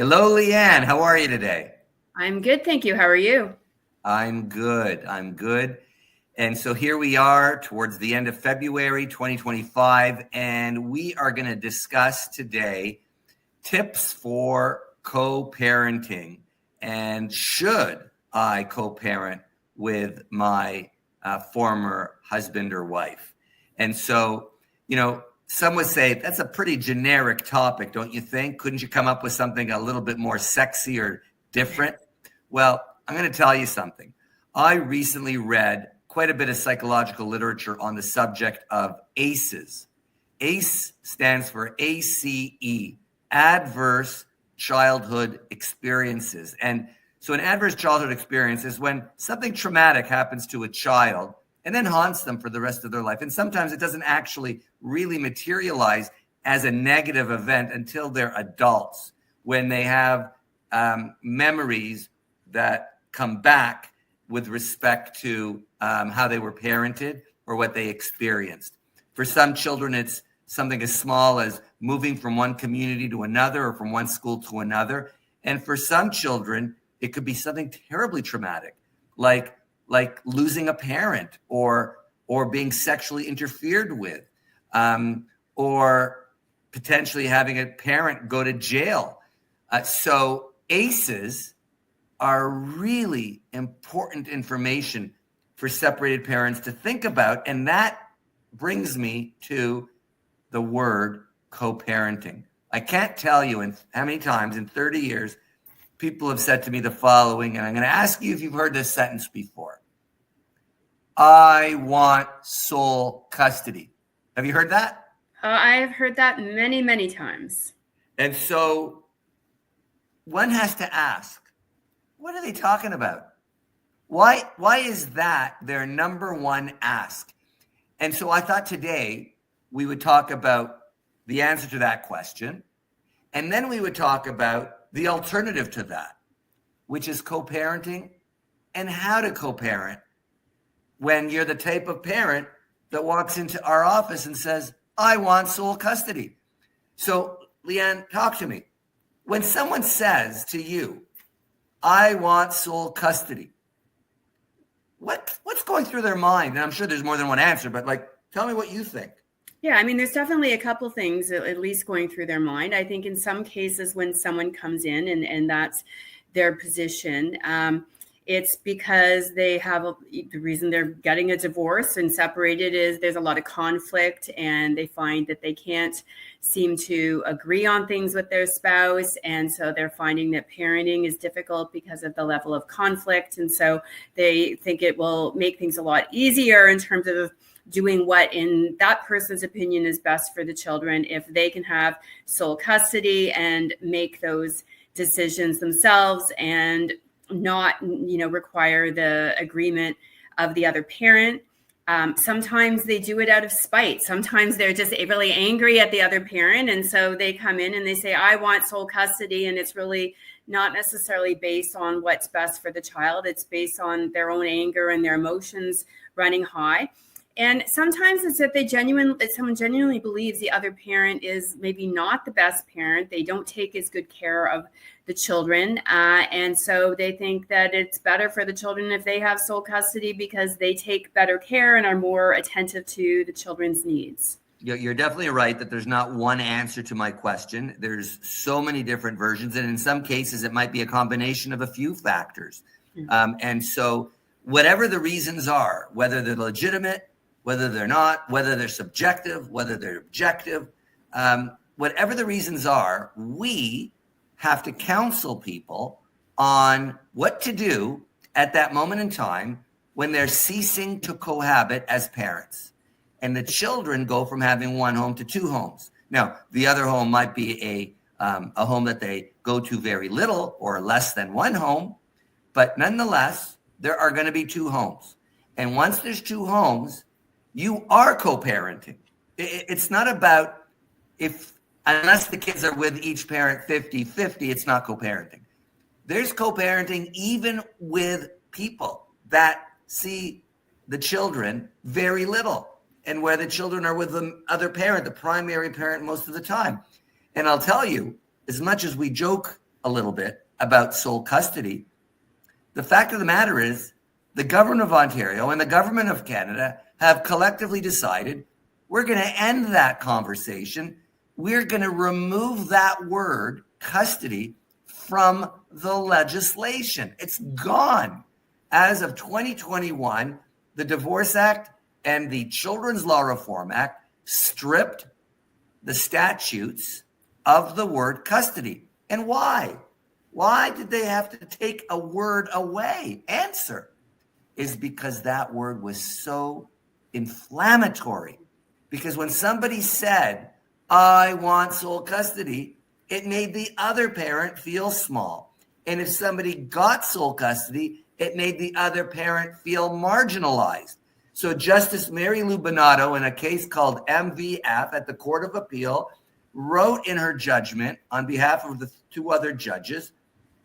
Hello, Leanne. How are you today? I'm good, thank you. How are you? I'm good. I'm good. And so here we are towards the end of February 2025, and we are going to discuss today tips for co-parenting. And should I co-parent with my former husband or wife? And so, some would say that's a pretty generic topic, don't you think? Couldn't you come up with something a little bit more sexy or different? Well, I'm going to tell you something. I recently read quite a bit of psychological literature on the subject of ACEs. ACE stands for ACE, Adverse Childhood Experiences. And so an adverse childhood experience is when something traumatic happens to a child and then haunts them for the rest of their life. And sometimes it doesn't actually really materialize as a negative event until they're adults, when they have memories that come back with respect to how they were parented or what they experienced. For some children, it's something as small as moving from one community to another or from one school to another. And for some children, it could be something terribly traumatic, like losing a parent or being sexually interfered with, or potentially having a parent go to jail. So ACEs are really important information for separated parents to think about. And that brings me to the word co-parenting. I can't tell you how many times in 30 years people have said to me the following, and I'm going to ask you if you've heard this sentence before. I want sole custody. Have you heard that? I have heard that many, many times. And so one has to ask, what are they talking about? Why is that their number one ask? And so I thought today we would talk about the answer to that question. And then we would talk about the alternative to that, which is co-parenting and how to co-parent when you're the type of parent that walks into our office and says, I want sole custody. So, Leanne, talk to me. When someone says to you, I want sole custody, what's going through their mind? And I'm sure there's more than one answer, but tell me what you think. Yeah, I mean, there's definitely a couple things at least going through their mind. I think in some cases when someone comes in and that's their position, it's because they have the reason they're getting a divorce and separated is there's a lot of conflict, and they find that they can't seem to agree on things with their spouse. And so they're finding that parenting is difficult because of the level of conflict. And so they think it will make things a lot easier in terms of doing what in that person's opinion is best for the children if they can have sole custody and make those decisions themselves and not, require the agreement of the other parent. Sometimes they do it out of spite. Sometimes they're just really angry at the other parent. And so they come in and they say, I want sole custody. And it's really not necessarily based on what's best for the child. It's based on their own anger and their emotions running high. And sometimes it's that someone genuinely believes the other parent is maybe not the best parent. They don't take as good care of the children. And so they think that it's better for the children if they have sole custody because they take better care and are more attentive to the children's needs. You're definitely right that there's not one answer to my question. There's so many different versions. And in some cases, it might be a combination of a few factors. Mm-hmm. And so whatever the reasons are, whether they're legitimate, whether they're not, whether they're subjective, whether they're objective, whatever the reasons are, we have to counsel people on what to do at that moment in time when they're ceasing to cohabit as parents. And the children go from having one home to two homes. Now, the other home might be a home that they go to very little or less than one home, but nonetheless, there are going to be two homes. And once there's two homes, you are co-parenting. It's not about unless the kids are with each parent 50-50, it's not co-parenting. There's co-parenting even with people that see the children very little and where the children are with the other parent, the primary parent most of the time. And I'll tell you, as much as we joke a little bit about sole custody, the fact of the matter is the government of Ontario and the government of Canada have collectively decided we're going to end that conversation. We're going to remove that word custody from the legislation. It's gone. As of 2021, the Divorce Act and the Children's Law Reform Act stripped the statutes of the word custody. And why? Why did they have to take a word away? Answer is because that word was so inflammatory. Because when somebody said, I want sole custody, it made the other parent feel small. And if somebody got sole custody, it made the other parent feel marginalized. So Justice Mary Lou Bonato, in a case called MVF at the Court of Appeal, wrote in her judgment on behalf of the two other judges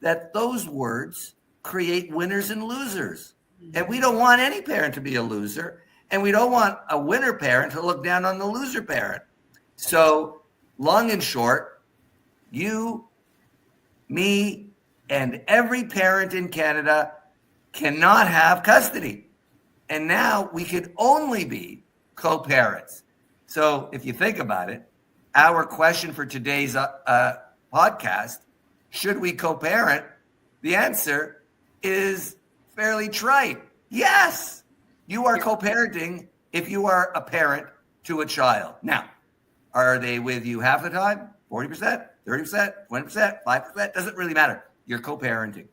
that those words create winners and losers. And we don't want any parent to be a loser. And we don't want a winner parent to look down on the loser parent. So long and short, you, me, and every parent in Canada cannot have custody. And now we could only be co-parents. So if you think about it, our question for today's podcast, should we co-parent? The answer is fairly trite. Yes, you are co-parenting if you are a parent to a child. Now, are they with you half the time? 40%, 30%, 20%, 5%? Doesn't really matter. You're co-parenting.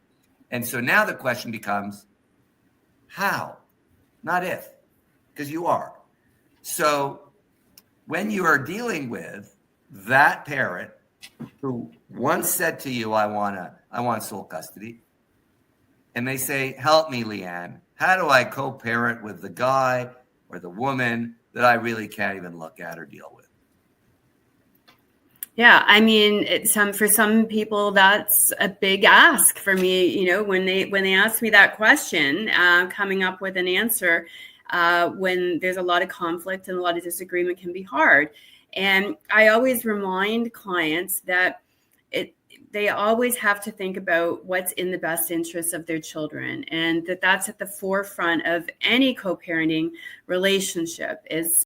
And so now the question becomes, how? Not if, because you are. So when you are dealing with that parent who once said to you, I want sole custody, and they say, help me, Leanne, how do I co-parent with the guy or the woman that I really can't even look at or deal with? Yeah, I mean, for some people, that's a big ask for me. You know, when they ask me that question, coming up with an answer when there's a lot of conflict and a lot of disagreement can be hard. And I always remind clients that they always have to think about what's in the best interest of their children, and that's at the forefront of any co-parenting relationship, is